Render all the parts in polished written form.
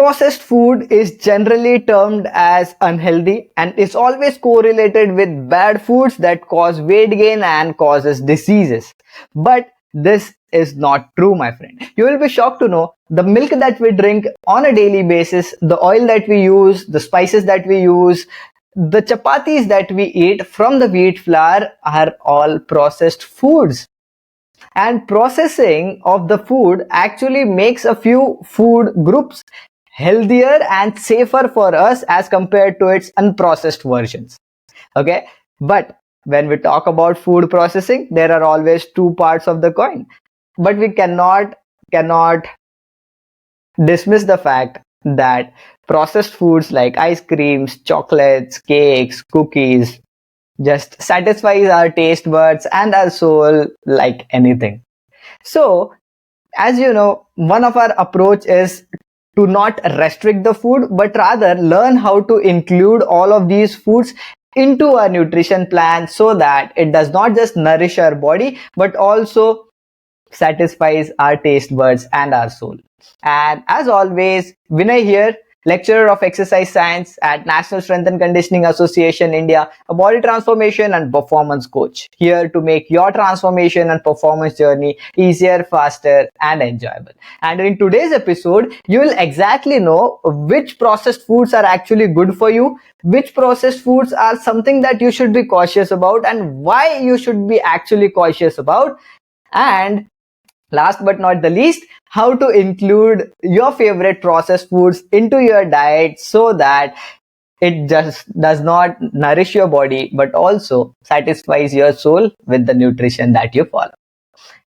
unprocessed food is generally termed as unhealthy and is always correlated with bad foods that cause weight gain and causes diseases. But this is not true, my friend. You will be shocked to know the milk that we drink on a daily basis, the oil that we use, the spices that we use, the chapatis that we eat from the wheat flour are all processed foods. And processing of the food actually makes a few food groups healthier and safer for us as compared to its unprocessed versions. Okay, but when we talk about food processing, there are always two parts of the coin, but we cannot dismiss the fact that processed foods like ice creams, chocolates, cakes, cookies just satisfies our taste buds and our soul like anything. So, as you know, one of our approach is to not restrict the food, but rather learn how to include all of these foods into our nutrition plan so that it does not just nourish our body, but also satisfies our taste buds and our soul. And as always, Vinay here, lecturer of exercise science at National Strength and Conditioning Association India, a body transformation and performance coach, here to make your transformation and performance journey easier, faster, and enjoyable. And in today's episode, you will exactly know which processed foods are actually good for you, which processed foods are something that you should be cautious about, and why you should be actually cautious about. And last but not the least, how to include your favorite processed foods into your diet so that it just does not nourish your body but also satisfies your soul with the nutrition that you follow.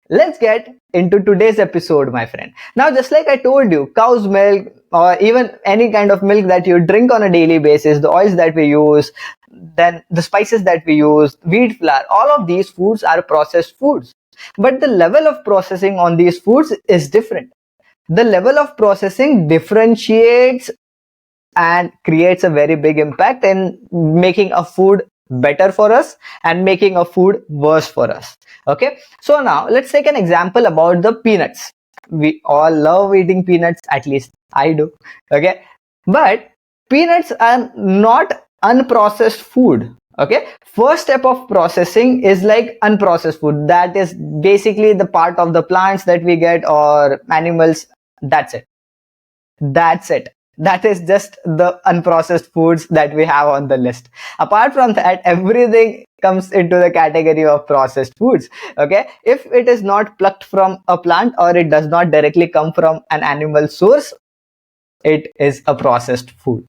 Let's get into today's episode, my friend. Now, just like I told you, cow's milk or even any kind of milk that you drink on a daily basis, the oils that we use, then the spices that we use, wheat flour, all of these foods are processed foods. But the level of processing on these foods is different. The level of processing differentiates and creates a very big impact in making a food better for us and making a food worse for us. Okay, so now let's take an example about the peanuts. We all love eating peanuts, at least I do. Okay, but peanuts are not unprocessed food. Okay, first step of processing is like unprocessed food, that is basically the part of the plants that we get or animals. That's it that is just the unprocessed foods that we have on the list. Apart from that, everything comes into the category of processed foods. Okay, if it is not plucked from a plant or it does not directly come from an animal source, it is a processed food.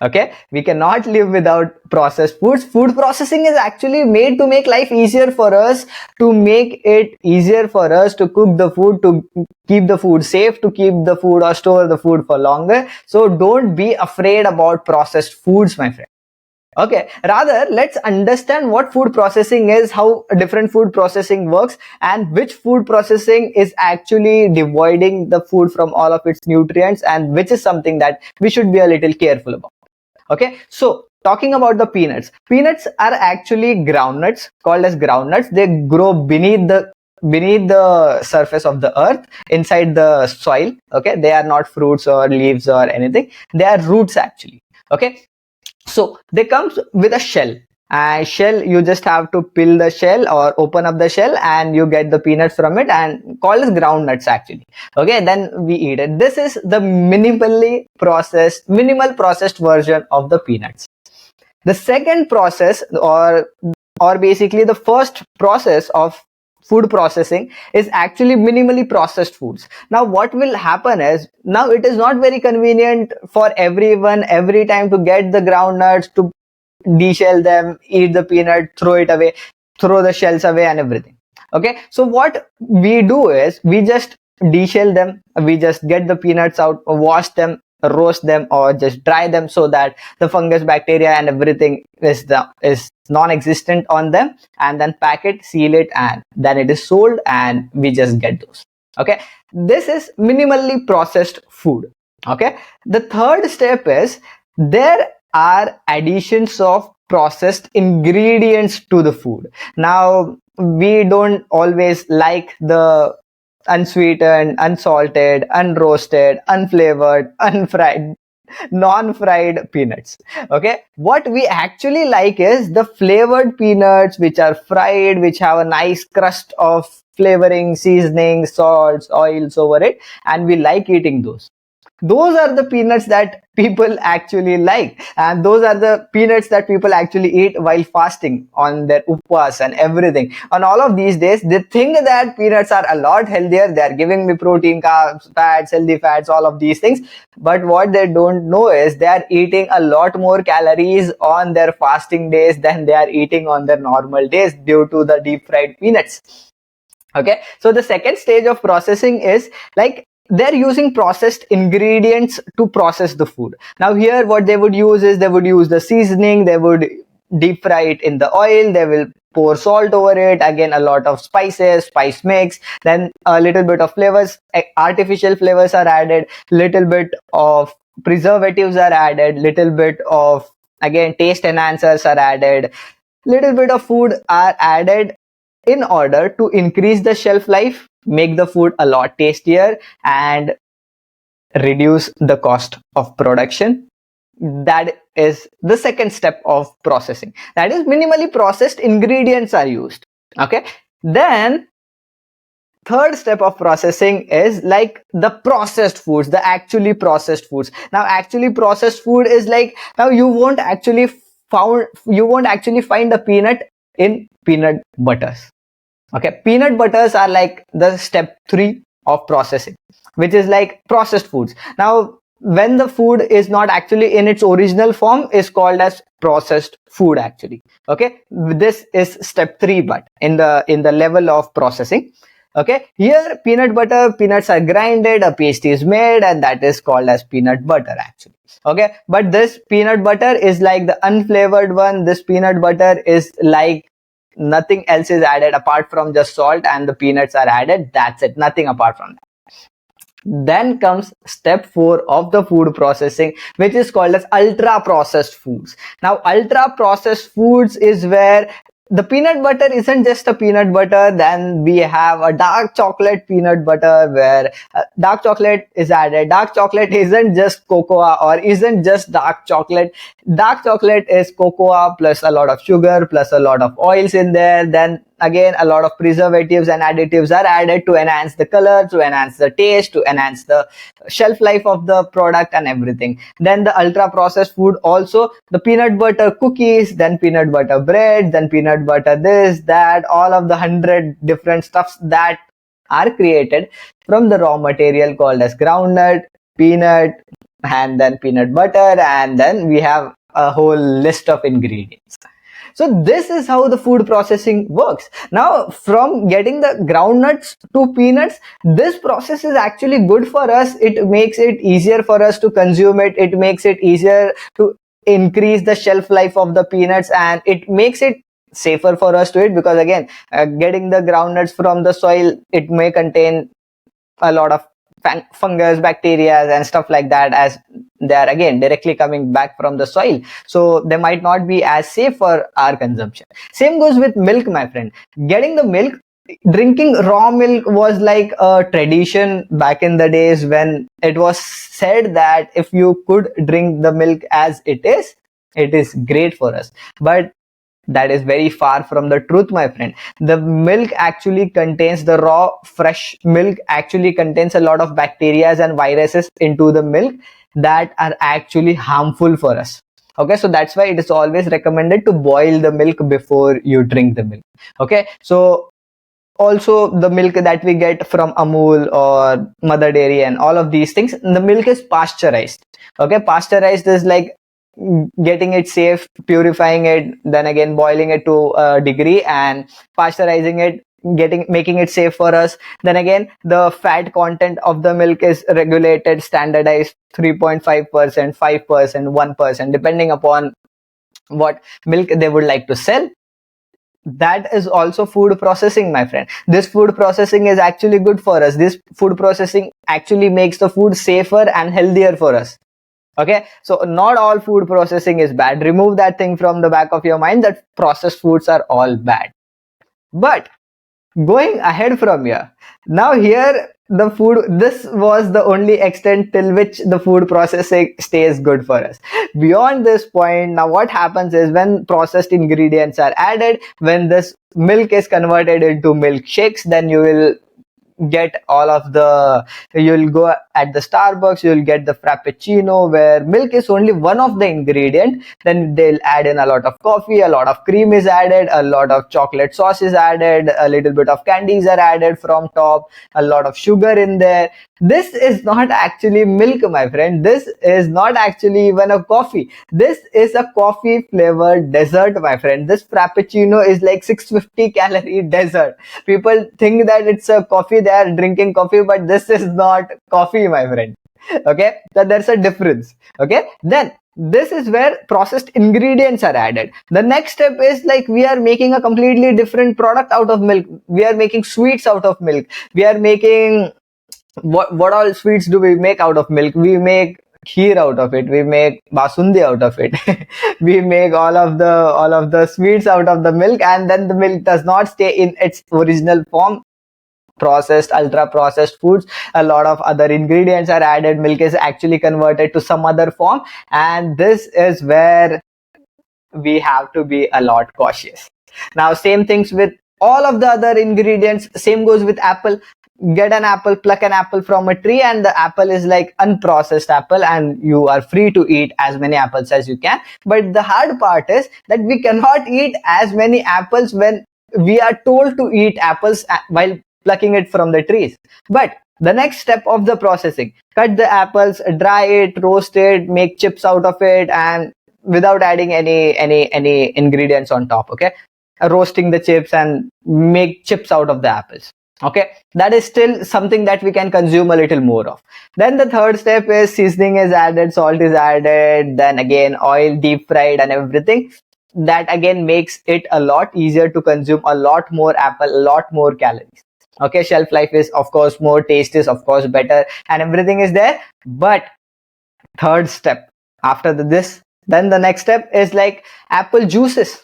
Okay, we cannot live without processed foods. Food processing is actually made to make life easier for us, to make it easier for us to cook the food, to keep the food safe, to keep the food or store the food for longer. So don't be afraid about processed foods, my friend. Okay, rather let's understand what food processing is, how different food processing works, and which food processing is actually devoiding the food from all of its nutrients, and which is something that we should be a little careful about. Okay, so talking about the peanuts are actually groundnuts, called as groundnuts. They grow beneath the surface of the earth, inside the soil. Okay, they are not fruits or leaves or anything, they are roots actually. Okay, so they comes with a shell, and shell, you just have to peel the shell or open up the shell and you get the peanuts from it, and called as groundnuts actually. Okay, then we eat it. This is the minimal processed version of the peanuts. The second process, or basically the first process of food processing, is actually minimally processed foods. Now what will happen is, now it is not very convenient for everyone every time to get the groundnuts, to deshell them, eat the peanut, throw it away, throw the shells away and everything. Okay, so what we do is we just deshell them, we just get the peanuts out, wash them, roast them, or just dry them so that the fungus, bacteria and everything is non-existent on them, and then pack it, seal it, and then it is sold and we just get those. Okay, this is minimally processed food. Okay, the third step is, there are additions of processed ingredients to the food. Now we don't always like the unsweetened, unsalted, unroasted, unflavored, unfried, non-fried peanuts. Okay, what we actually like is the flavored peanuts which are fried, which have a nice crust of flavoring, seasoning, salts, oils over it, and we like eating those are the peanuts that people actually like, and those are the peanuts that people actually eat while fasting on their upwas and everything. On all of these days, they think that peanuts are a lot healthier. They are giving me protein, carbs, fats, healthy fats, all of these things. But what they don't know is they are eating a lot more calories on their fasting days than they are eating on their normal days due to the deep fried peanuts. Okay, so the second stage of processing is like they're using processed ingredients to process the food. Now here what they would use is they would use the seasoning, they would deep fry it in the oil, they will pour salt over it, again a lot of spices, spice mix, then a little bit of flavors, artificial flavors are added, little bit of preservatives are added, little bit of again taste enhancers are added, little bit of food are added in order to increase the shelf life, make the food a lot tastier, and reduce the cost of production. That is the second step of processing. That is minimally processed ingredients are used. Okay. Then third step of processing is like the processed foods, the actually processed foods. Now actually processed food is like, now you won't actually find a peanut in peanut butters. Okay, peanut butters are like the step 3 of processing, which is like processed foods. Now when the food is not actually in its original form is called as processed food actually. Okay, this is step 3 but in the level of processing. Okay, here peanuts are grinded, a paste is made, and that is called as peanut butter actually. Okay, but this peanut butter is like the unflavored one. This peanut butter is like nothing else is added apart from just salt and the peanuts are added. That's it, nothing apart from that. Then comes step 4 of the food processing, which is called as ultra processed foods. Now ultra processed foods is where the peanut butter isn't just a peanut butter. Then we have a dark chocolate peanut butter where dark chocolate is added. Dark chocolate isn't just cocoa or isn't just dark chocolate. Dark chocolate is cocoa plus a lot of sugar plus a lot of oils in there. Then again a lot of preservatives and additives are added to enhance the color, to enhance the taste, to enhance the shelf life of the product and everything. Then the ultra processed food also, the peanut butter cookies, then peanut butter bread, then peanut butter this, that, all of the 100 different stuffs that are created from the raw material called as groundnut, peanut, and then peanut butter, and then we have a whole list of ingredients. So this is how the food processing works. Now, from getting the groundnuts to peanuts, this process is actually good for us. It makes it easier for us to consume it. It makes it easier to increase the shelf life of the peanuts, and it makes it safer for us to eat, because again, getting the groundnuts from the soil, it may contain a lot of fungus, bacteria, and stuff like that, as they are again directly coming back from the soil, so they might not be as safe for our consumption. Same goes with milk, my friend. Getting the milk, drinking raw milk was like a tradition back in the days, when it was said that if you could drink the milk as it is great for us. But that is very far from the truth, my friend. The milk actually contains, the raw fresh milk actually contains a lot of bacteria and viruses into the milk that are actually harmful for us. Okay, so that's why it is always recommended to boil the milk before you drink the milk. Okay, so also the milk that we get from Amul or Mother Dairy and all of these things, the milk is pasteurized. Okay, pasteurized is like getting it safe, purifying it, then again boiling it to a degree and pasteurizing it, making it safe for us. Then again the fat content of the milk is regulated, standardized, 3.5%, 5%, 1%, depending upon what milk they would like to sell. That is also food processing, my friend. This food processing is actually good for us. This food processing actually makes the food safer and healthier for us. Okay, so not all food processing is bad. Remove that thing from the back of your mind that processed foods are all bad. But Going ahead from here, now here the food, this was the only extent till which the food processing stays good for us. Beyond this point, now what happens is when processed ingredients are added, when this milk is converted into milkshakes, then you will get all of the, you'll go at the Starbucks, you'll get the frappuccino where milk is only one of the ingredient. Then they'll add in a lot of coffee, a lot of cream is added, a lot of chocolate sauce is added, a little bit of candies are added from top, a lot of sugar in there. This is not actually milk, my friend. This is not actually even a coffee. This is a coffee flavored dessert, my friend. This frappuccino is like 650 calorie dessert. People think that it's a coffee, they are drinking coffee, but this is not coffee, my friend. Okay, so there's a difference. Okay, then this is where processed ingredients are added. The next step is like we are making a completely different product out of milk. We are making sweets out of milk. We are making, what all sweets do we make out of milk? We make kheer out of it, we make basundi out of it. We make all of the sweets out of the milk, and then the milk does not stay in its original form. Processed, ultra processed foods, a lot of other ingredients are added, milk is actually converted to some other form, and this is where we have to be a lot cautious. Now same things with all of the other ingredients, same goes with apple. Get an apple, pluck an apple from a tree, and the apple is like unprocessed apple, and you are free to eat as many apples as you can. But the hard part is that we cannot eat as many apples when we are told to eat apples while plucking it from the trees. But the next step of the processing, cut the apples, dry it, roast it, make chips out of it, and without adding any ingredients on top. Okay, roasting the chips and make chips out of the apples. Okay, that is still something that we can consume a little more of. Then the third step is seasoning is added, salt is added, then again oil, deep fried and everything. That again makes it a lot easier to consume, a lot more apple, a lot more calories. Okay, shelf life is of course more, taste is of course better, and everything is there. But third step after this, then the next step is like apple juices.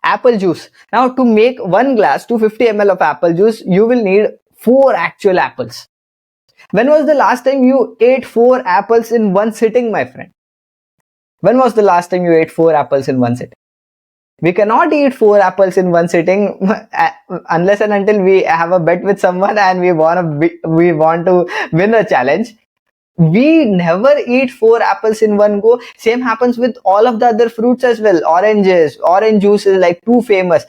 Apple juice, now to make one glass 250 ml of apple juice, you will need 4 actual apples. When was the last time you ate 4 apples in one sitting, my friend? When was the last time you ate 4 apples in one sitting? We cannot eat 4 apples in one sitting unless and until we have a bet with someone and we want to win a challenge. We never eat 4 apples in one go. Same happens with all of the other fruits as well. Oranges, orange juice is like too famous.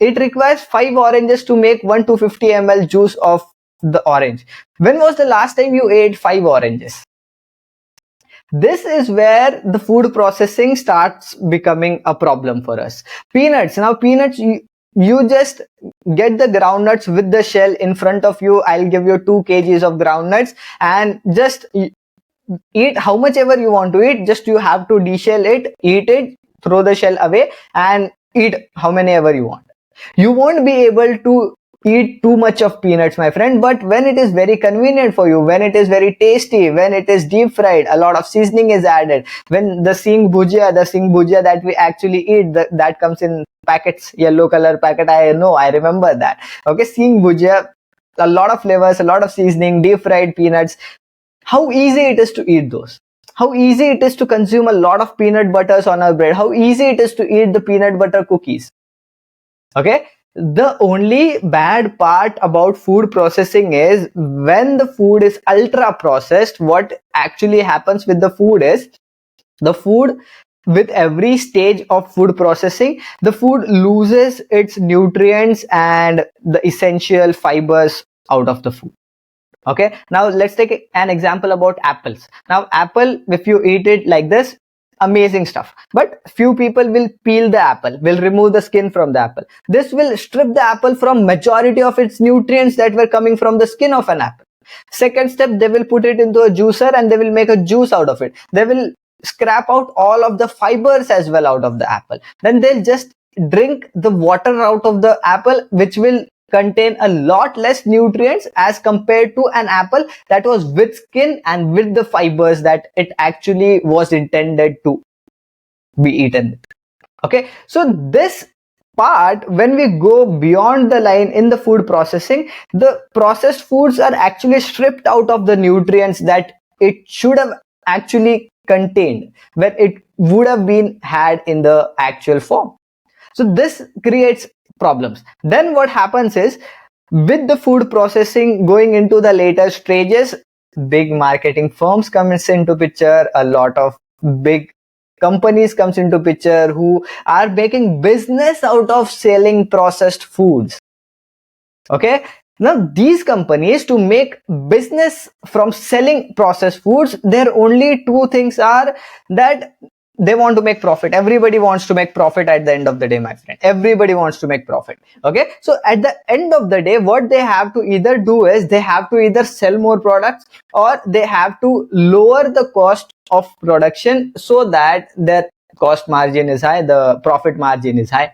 It requires 5 oranges to make 1 250 ml juice of the orange. When was the last time you ate 5 oranges? This is where the food processing starts becoming a problem for us. Peanuts. Now peanuts, you just get the groundnuts with the shell in front of you. I'll give you 2 kgs of groundnuts and just eat how much ever you want to eat. Just you have to deshell it, eat it, throw the shell away and eat how many ever you want. You won't be able to eat too much of peanuts, my friend, but when it is very convenient for you, when it is very tasty, when it is deep fried, a lot of seasoning is added, when the sing bhujia that we actually eat, that comes in packets, yellow color packet, I know, I remember that. Okay, sing bhujia, a lot of flavors, a lot of seasoning, deep fried peanuts. How easy it is to eat those. How easy it is to consume a lot of peanut butters on our bread. How easy it is to eat the peanut butter cookies. Okay, the only bad part about food processing is when the food is ultra processed, what actually happens with the food is, the food, with every stage of food processing, the food loses its nutrients and the essential fibers out of the food. Okay, now let's take an example about apples. Now apple, if you eat it like this, amazing stuff, but few people will peel the apple, will remove the skin from the apple. This will strip the apple from majority of its nutrients that were coming from the skin of an apple. Second step, they will put it into a juicer and they will make a juice out of it. They will scrap out all of the fibers as well out of the apple. Then they'll just drink the water out of the apple, which will contain a lot less nutrients as compared to an apple that was with skin and with the fibers that it actually was intended to be eaten. Okay, so this part, when we go beyond the line in the food processing, the processed foods are actually stripped out of the nutrients that it should have actually contained when it would have been had in the actual form. So this creates problems. Then what happens is, with the food processing going into the later stages, big marketing firms comes into picture, a lot of big companies comes into picture who are making business out of selling processed foods. Okay, now these companies, to make business from selling processed foods, their only two things are that they want to make profit. Everybody wants to make profit at the end of the day, my friend. Everybody wants to make profit. Okay, so at the end of the day, what they have to either do is they have to either sell more products, or they have to lower the cost of production so that their cost margin is high, the profit margin is high.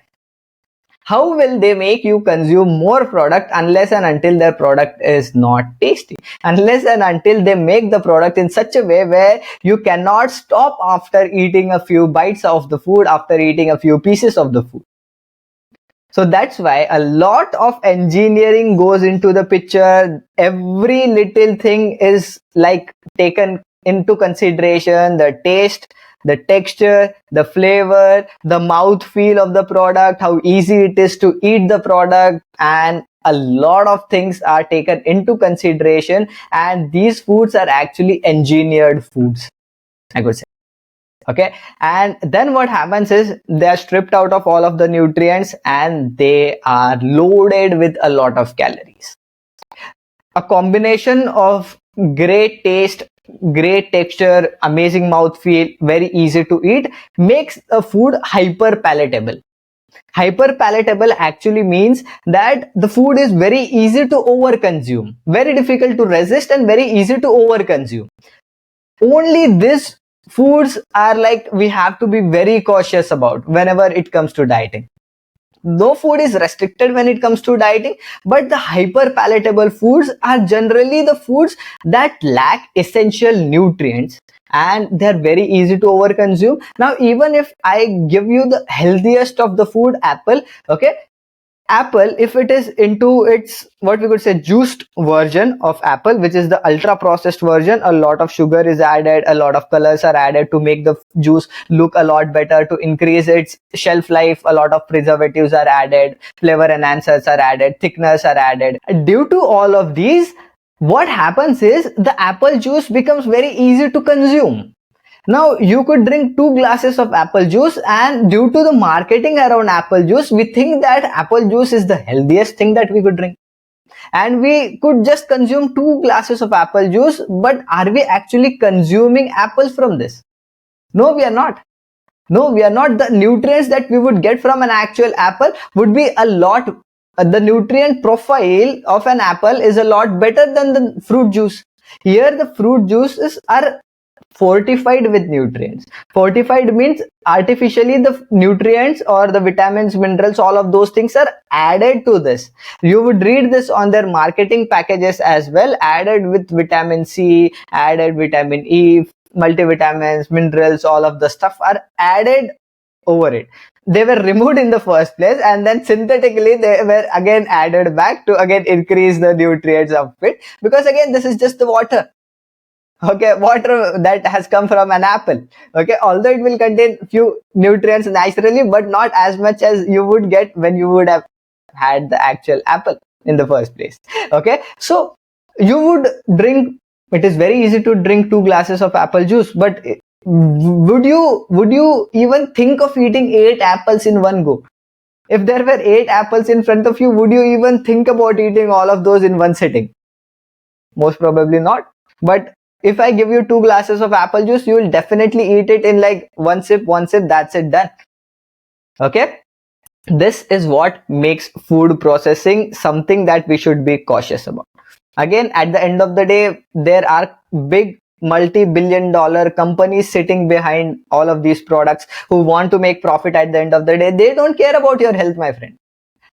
How will they make you consume more product unless and until their product is not tasty? Unless and until they make the product in such a way where you cannot stop after eating a few bites of the food, after eating a few pieces of the food. So that's why a lot of engineering goes into the picture. Every little thing is like taken into consideration: the taste, the texture, the flavor, the mouth feel of the product, how easy it is to eat the product, and a lot of things are taken into consideration. And these foods are actually engineered foods, I could say. Okay, and then what happens is they are stripped out of all of the nutrients and they are loaded with a lot of calories. A combination of great taste, great texture, amazing mouthfeel, very easy to eat, makes a food hyper palatable. Hyper palatable actually means that the food is very easy to overconsume, very difficult to resist, and very easy to overconsume. Only these foods are like we have to be very cautious about whenever it comes to dieting. No food is restricted when it comes to dieting, but the hyper palatable foods are generally the foods that lack essential nutrients and they're very easy to overconsume. Now, even if I give you the healthiest of the food, apple, okay, apple, if it is into its, what we could say, juiced version of apple, which is the ultra processed version, a lot of sugar is added, a lot of colors are added to make the juice look a lot better, to increase its shelf life. A lot of preservatives are added, flavor enhancers are added, thickeners are added. Due to all of these, what happens is the apple juice becomes very easy to consume. Now, you could drink 2 glasses of apple juice, and due to the marketing around apple juice, we think that apple juice is the healthiest thing that we could drink. And we could just consume 2 glasses of apple juice, but are we actually consuming apples from this? No, we are not. No, we are not. The nutrients that we would get from an actual apple would be a lot. The nutrient profile of an apple is a lot better than the fruit juice. Here, the fruit juices are fortified with nutrients. Fortified means artificially the nutrients or the vitamins, minerals, all of those things are added to this. You would read this on their marketing packages as well: added with vitamin C, added vitamin E, multivitamins, minerals, all of the stuff are added over it. They were removed in the first place, and then synthetically they were again added back to again increase the nutrients of it, because again this is just the water. Okay, water that has come from an apple. Okay, although it will contain few nutrients naturally, but not as much as you would get when you would have had the actual apple in the first place. Okay, so you would drink, it is very easy to drink 2 glasses of apple juice, but would you even think of eating 8 apples in one go? If there were 8 apples in front of you, would you even think about eating all of those in one sitting? Most probably not. But if I give you 2 glasses of apple juice, you will definitely eat it in like one sip, that's it, done. Okay, this is what makes food processing something that we should be cautious about. Again, at the end of the day, there are big multi-billion-dollar companies sitting behind all of these products who want to make profit. At the end of the day, they don't care about your health, my friend.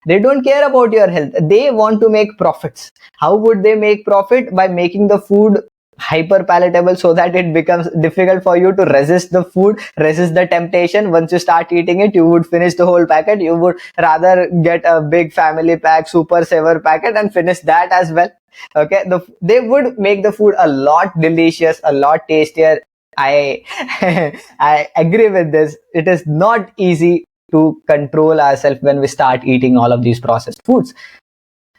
They don't care about your health. They want to make profits. How would they make profit? By making the food hyper palatable so that it becomes difficult for you to resist the food, resist the temptation. Once you start eating it, you would finish the whole packet. You would rather get a big family pack, super saver packet and finish that as well. Okay, they would make the food a lot delicious, a lot tastier. I I agree with this. It is not easy to control ourselves when we start eating all of these processed foods.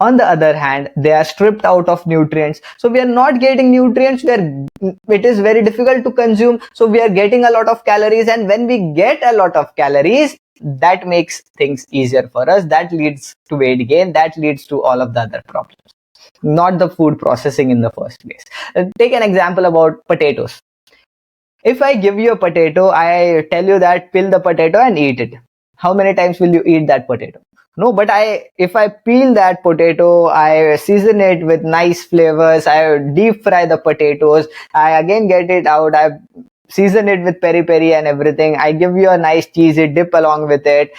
On the other hand, they are stripped out of nutrients, so we are not getting nutrients. It is very difficult to consume, so we are getting a lot of calories, and when we get a lot of calories, that makes things easier for us. That leads to weight gain, that leads to all of the other problems, not the food processing in the first place. Take an example about potatoes. If I give you a potato, I tell you that peel the potato and eat it. How many times will you eat that potato? No, but if I peel that potato, I season it with nice flavors, I deep fry the potatoes, I again get it out, I season it with peri peri and everything, I give you a nice cheesy dip along with it.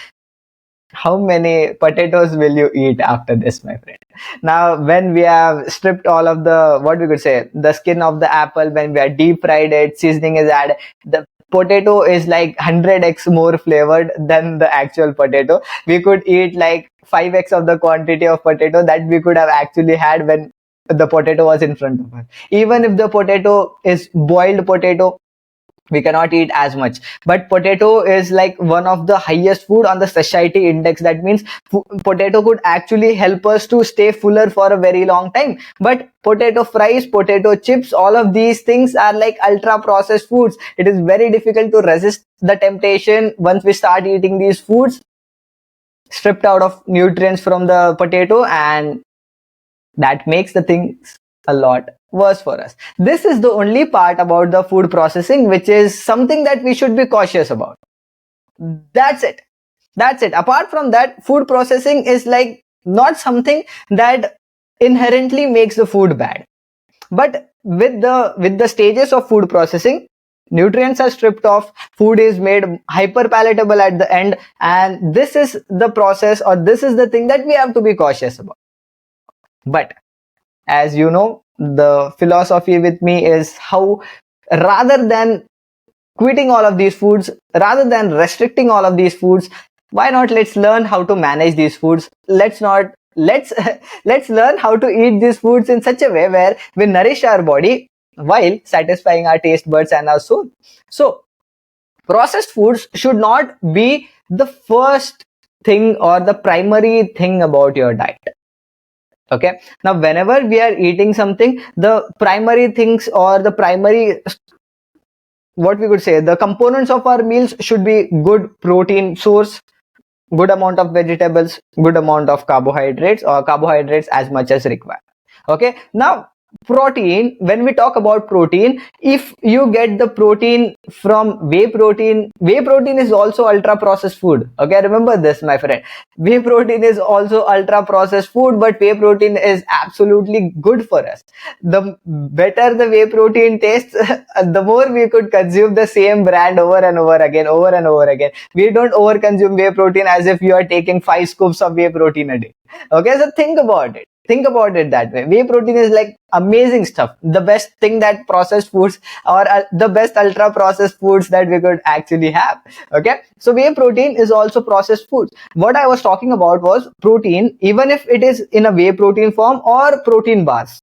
How many potatoes will you eat after this, my friend? Now, when we have stripped all of the, what we could say, the skin of the apple, when we are deep fried it, seasoning is added, the potato is like 100x more flavored than the actual potato. We could eat like 5x of the quantity of potato that we could have actually had when the potato was in front of us. Even if the potato is boiled potato, we cannot eat as much, but potato is like one of the highest food on the satiety index. That means potato could actually help us to stay fuller for a very long time. But potato fries, potato chips, all of these things are like ultra processed foods. It is very difficult to resist the temptation once we start eating these foods stripped out of nutrients from the potato, and that makes the things a lot worse for us. This is the only part about the food processing which is something that we should be cautious about. That's it. That's it. Apart from that, food processing is like not something that inherently makes the food bad. But with the stages of food processing, nutrients are stripped off, food is made hyper palatable at the end, and this is the process, or this is the thing that we have to be cautious about. But as you know, the philosophy with me is how, rather than quitting all of these foods, rather than restricting all of these foods, why not let's learn how to manage these foods. Let's let's learn how to eat these foods in such a way where we nourish our body while satisfying our taste buds and our soul. So processed foods should not be the first thing or the primary thing about your diet. Okay, now whenever we are eating something, the primary things or the primary, what we could say, the components of our meals should be good protein source, good amount of vegetables, good amount of carbohydrates, or carbohydrates as much as required. Okay, now protein, when we talk about protein, if you get the protein from whey protein is also ultra processed food. Okay, remember this, my friend. Whey protein is also ultra processed food, but whey protein is absolutely good for us. The better the whey protein tastes, the more we could consume the same brand over and over again, over and over again. We don't over consume whey protein as if you are taking 5 scoops of whey protein a day. Okay, so think about it. Think about it that way. Whey protein is like amazing stuff. The best thing that processed foods, or the best ultra processed foods that we could actually have. Okay, so whey protein is also processed food. What I was talking about was protein, even if it is in a whey protein form or protein bars,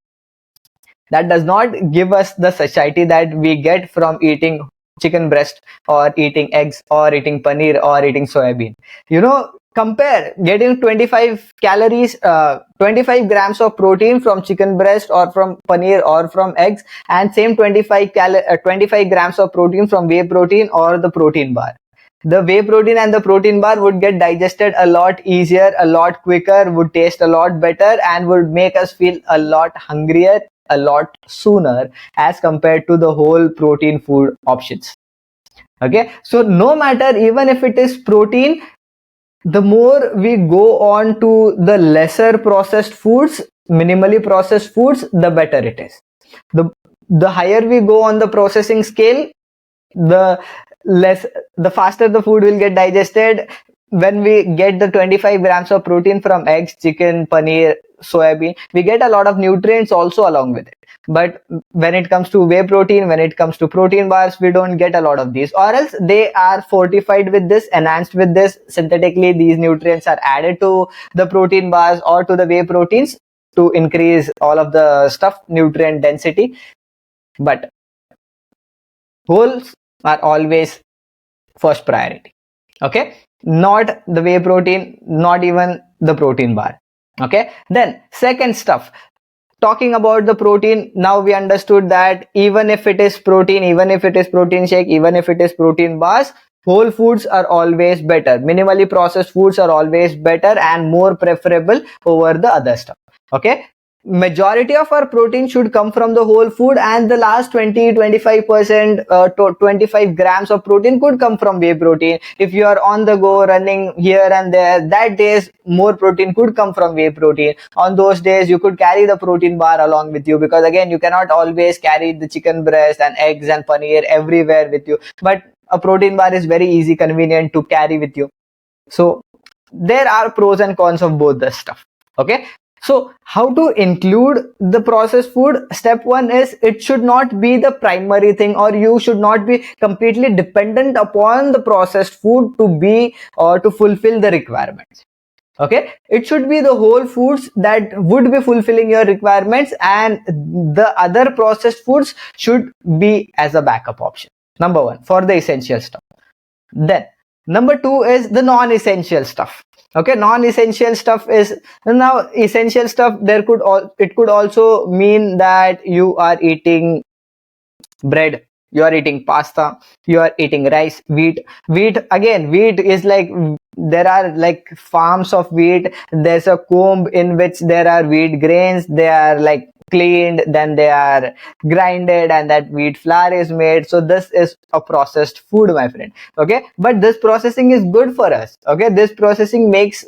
that does not give us the satiety that we get from eating chicken breast or eating eggs or eating paneer or eating soybean. You know, compare getting 25 calories, 25 grams of protein from chicken breast or from paneer or from eggs, and same 25 grams of protein from whey protein or the protein bar. The whey protein and the protein bar would get digested a lot easier, a lot quicker, would taste a lot better, and would make us feel a lot hungrier a lot sooner as compared to the whole protein food options. Okay, so no matter, even if it is protein, the more we go on to the lesser processed foods, minimally processed foods, the better it is. The higher we go on the processing scale, the less, the faster the food will get digested, when we get the 25 grams of protein from eggs, chicken, paneer, soybean, we get a lot of nutrients also along with it. But when it comes to whey protein, when it comes to protein bars, we don't get a lot of these, or else they are fortified with this, enhanced with this. Synthetically, these nutrients are added to the protein bars or to the whey proteins to increase all of the stuff, nutrient density. But wholes are always first priority. Okay, not the whey protein, not even the protein bar. Okay, then second stuff, talking about the protein, now we understood that even if it is protein, even if it is protein shake, even if it is protein bars, whole foods are always better. Minimally processed foods are always better and more preferable over the other stuff. Okay, majority of our protein should come from the whole food, and the last 20-25% to 25 grams of protein could come from whey protein. If you are on the go running here and there, that days more protein could come from whey protein. On those days you could carry the protein bar along with you, because again, you cannot always carry the chicken breast and eggs and paneer everywhere with you, but a protein bar is very easy, convenient to carry with you. So there are pros and cons of both the stuff. Okay, so how to include the processed food? Step one is, it should not be the primary thing, or you should not be completely dependent upon the processed food to be or to fulfill the requirements. Okay, it should be the whole foods that would be fulfilling your requirements, and the other processed foods should be as a backup option. Number one, for the essential stuff. Then number two is the non-essential stuff. Okay, non-essential stuff is, now essential stuff, there could it could also mean that you are eating bread, you are eating pasta, you are eating rice, wheat again, wheat is like, there are like farms of wheat, there's a comb in which there are wheat grains, they are like cleaned, then they are grinded, and that wheat flour is made. So this is a processed food, my friend. Okay, but this processing is good for us. Okay, this processing makes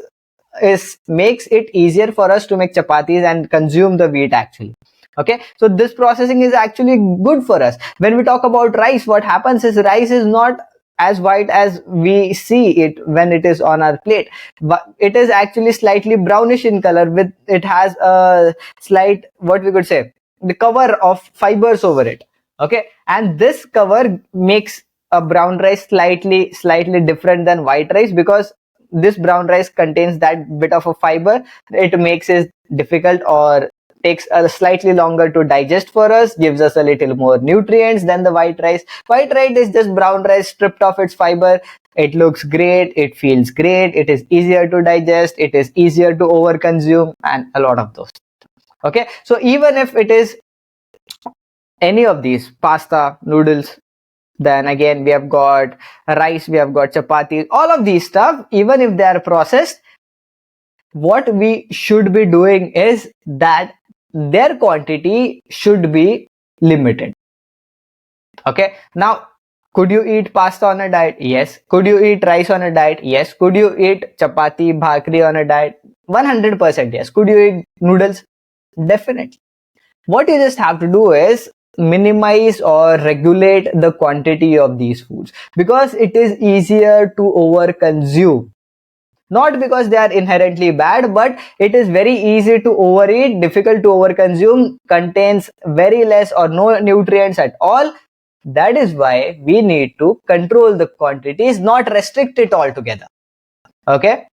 it easier for us to make chapatis and consume the wheat actually. Okay, so this processing is actually good for us. When we talk about rice, what happens is, rice is not as white as we see it when it is on our plate, but it is actually slightly brownish in color, with it has a slight, what we could say, the cover of fibers over it. Okay, and this cover makes a brown rice slightly different than white rice, because this brown rice contains that bit of a fiber. It makes it difficult, or takes a slightly longer to digest for us, gives us a little more nutrients than the white rice. White rice is just brown rice stripped of its fiber. It looks great, it feels great, it is easier to digest, it is easier to overconsume, and a lot of those. Okay, so even if it is any of these, pasta, noodles, then again we have got rice, we have got chapati, all of these stuff, even if they are processed, what we should be doing is that their quantity should be limited. Okay, now, could you eat pasta on a diet? Yes. Could you eat rice on a diet? Yes. Could you eat chapati, bhakri on a diet? 100% yes. Could you eat noodles? Definitely. What you just have to do is minimize or regulate the quantity of these foods, because it is easier to overconsume. Not because they are inherently bad, but it is very easy to overeat, difficult to overconsume, contains very less or no nutrients at all. That is why we need to control the quantities, not restrict it altogether. Okay,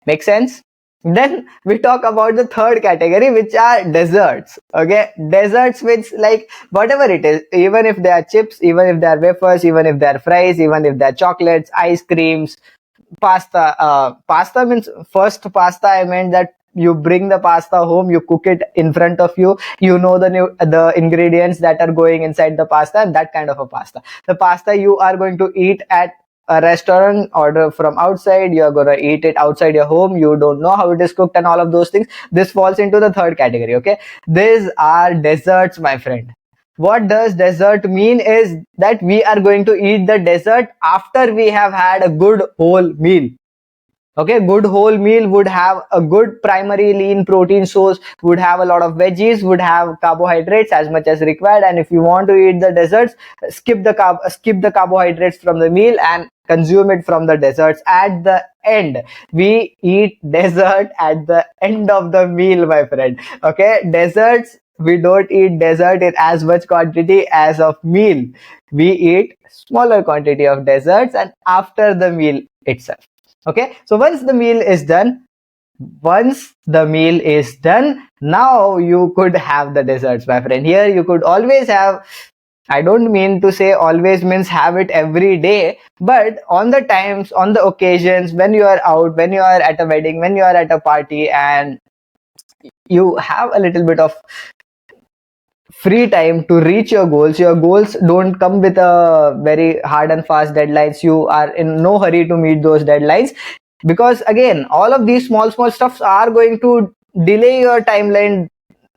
make sense? Then we talk about the third category, which are desserts. Okay, desserts, which, like, whatever it is, even if they are chips, even if they are wafers, even if they are fries, even if they are chocolates, ice creams, pasta. Pasta means, first pasta, I meant that you bring the pasta home, you cook it in front of you, you know the ingredients that are going inside the pasta, and that kind of a pasta. The pasta you are going to eat at a restaurant, order from outside, you are going to eat it outside your home, you don't know how it is cooked and all of those things. This falls into the third category. Okay, these are desserts, my friend. What does dessert mean is that we are going to eat the dessert after we have had a good whole meal. Okay, good whole meal would have a good primary lean protein source, would have a lot of veggies, would have carbohydrates as much as required. And if you want to eat the desserts, skip the carbohydrates from the meal and consume it from the desserts at the end. We eat dessert at the end of the meal, my friend. Okay, desserts, we don't eat dessert in as much quantity as of meal. We eat smaller quantity of desserts and after the meal itself. Okay, so once the meal is done, now you could have the desserts, my friend. Here you could always have, I don't mean to say always means have it every day, but on the times, on the occasions when you are out, when you are at a wedding, when you are at a party, and you have a little bit of free time to reach your goals don't come with a very hard and fast deadlines. You are in no hurry to meet those deadlines, because again, all of these small stuffs are going to delay your timeline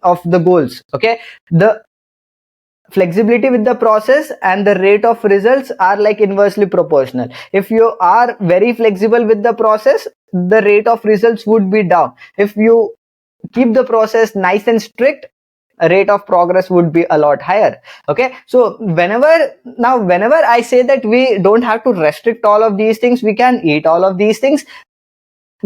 of the goals. Okay, the flexibility with the process and the rate of results are like inversely proportional. If you are very flexible with the process, the rate of results would be down. If you keep the process nice and strict, rate of progress would be a lot higher. Okay, so whenever I say that we don't have to restrict all of these things, we can eat all of these things,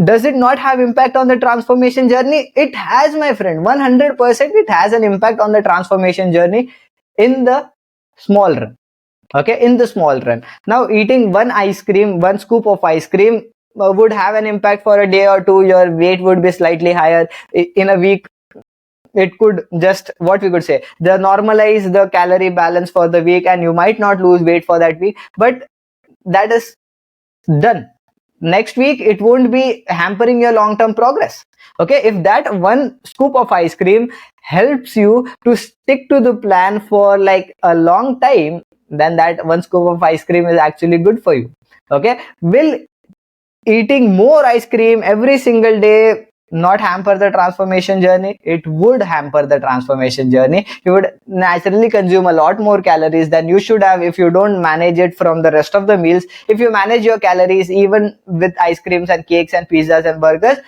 does it not have impact on the transformation journey? It has, my friend. 100% it has an impact on the transformation journey in the small run. Okay, in the small run. Now eating one scoop of ice cream would have an impact for a day or two. Your weight would be slightly higher. In a week, it could just, what we could say, the normalize the calorie balance for the week, and you might not lose weight for that week, but that is done. Next week it won't be hampering your long term progress. Okay, if that one scoop of ice cream helps you to stick to the plan for like a long time, then that one scoop of ice cream is actually good for you. Okay, will eating more ice cream every single day not hamper the transformation journey? It would hamper the transformation journey. You would naturally consume a lot more calories than you should have if you don't manage it from the rest of the meals. If you manage your calories even with ice creams and cakes and pizzas and burgers,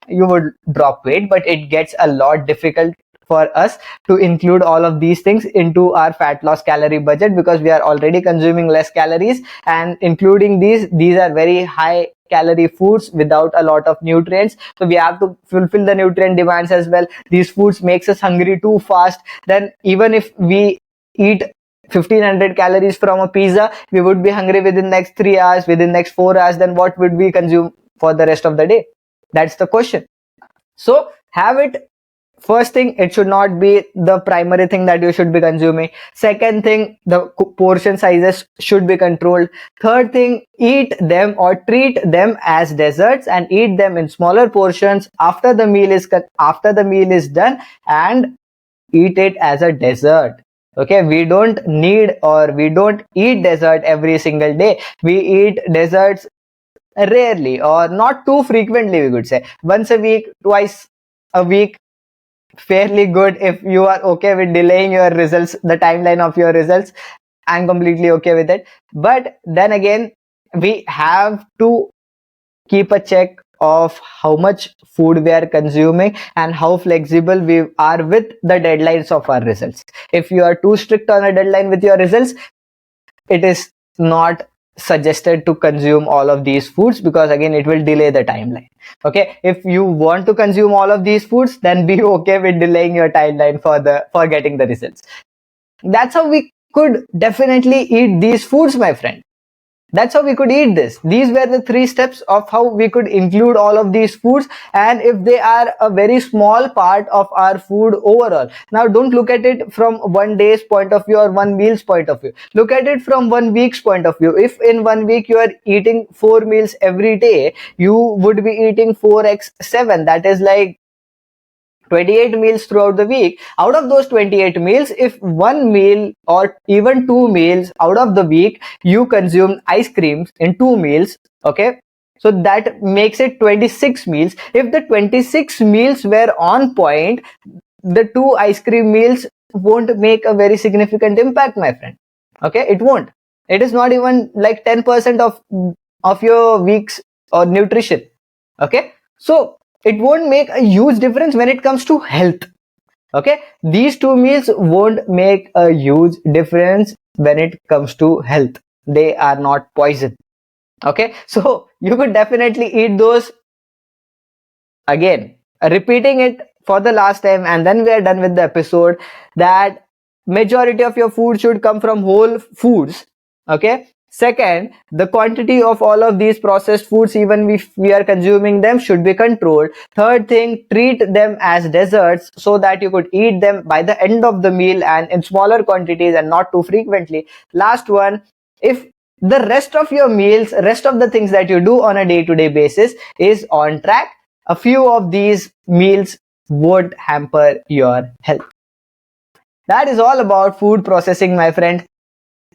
you would drop weight. But it gets a lot difficult for us to include all of these things into our fat loss calorie budget, because we are already consuming less calories, and including these are very high calorie foods without a lot of nutrients, so we have to fulfill the nutrient demands as well. These foods makes us hungry too fast. Then even if we eat 1500 calories from a pizza, we would be hungry within next 3 hours, within next 4 hours. Then what would we consume for the rest of the day? That's the question. So have it. First thing, it should not be the primary thing that you should be consuming. Second thing, the portion sizes should be controlled. Third thing, eat them or treat them as desserts and eat them in smaller portions after the meal is done, and eat it as a dessert. Okay, we don't need or we don't eat dessert every single day. We eat desserts rarely or not too frequently, we could say once a week, twice a week. Fairly good. If you are okay with delaying your results, the timeline of your results, I'm completely okay with it. But then again, we have to keep a check of how much food we are consuming and how flexible we are with the deadlines of our results. If you are too strict on a deadline with your results, it is not suggested to consume all of these foods, because again it will delay the timeline. Okay, if you want to consume all of these foods, then be okay with delaying your timeline for getting the results. That's how we could definitely eat these foods, my friend. That's how we could eat this. These were the 3 steps of how we could include all of these foods, and if they are a very small part of our food overall. Now don't look at it from one day's point of view or one meal's point of view. Look at it from one week's point of view. If in one week you are eating 4 meals every day, you would be eating 4x7. That is like 28 meals throughout the week. Out of those 28 meals, if one meal or even 2 meals out of the week you consume ice creams in 2 meals, okay, so that makes it 26 meals. If the 26 meals were on point, the 2 ice cream meals won't make a very significant impact, my friend. Okay, it won't. It is not even like 10% of your week's or nutrition. Okay, so it won't make a huge difference when it comes to health. Okay, these two meals won't make a huge difference when it comes to health. They are not poison. Okay, so you could definitely eat those. Again, repeating it for the last time, and then we are done with the episode, that majority of your food should come from whole foods. Okay, second, the quantity of all of these processed foods, even if we are consuming them, should be controlled. Third thing, treat them as desserts so that you could eat them by the end of the meal and in smaller quantities and not too frequently. Last one, if the rest of your meals, rest of the things that you do on a day-to-day basis is on track, a few of these meals would hamper your health. That is all about food processing, my friend.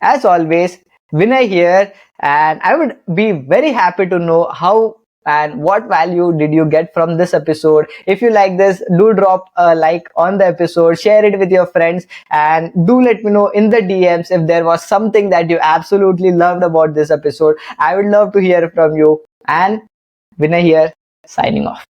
As always, Vinay here, and I would be very happy to know how and what value did you get from this episode. If you like this, do drop a like on the episode, share it with your friends, and do let me know in the DMs if there was something that you absolutely loved about this episode. I would love to hear from you. And Vinay here, signing off.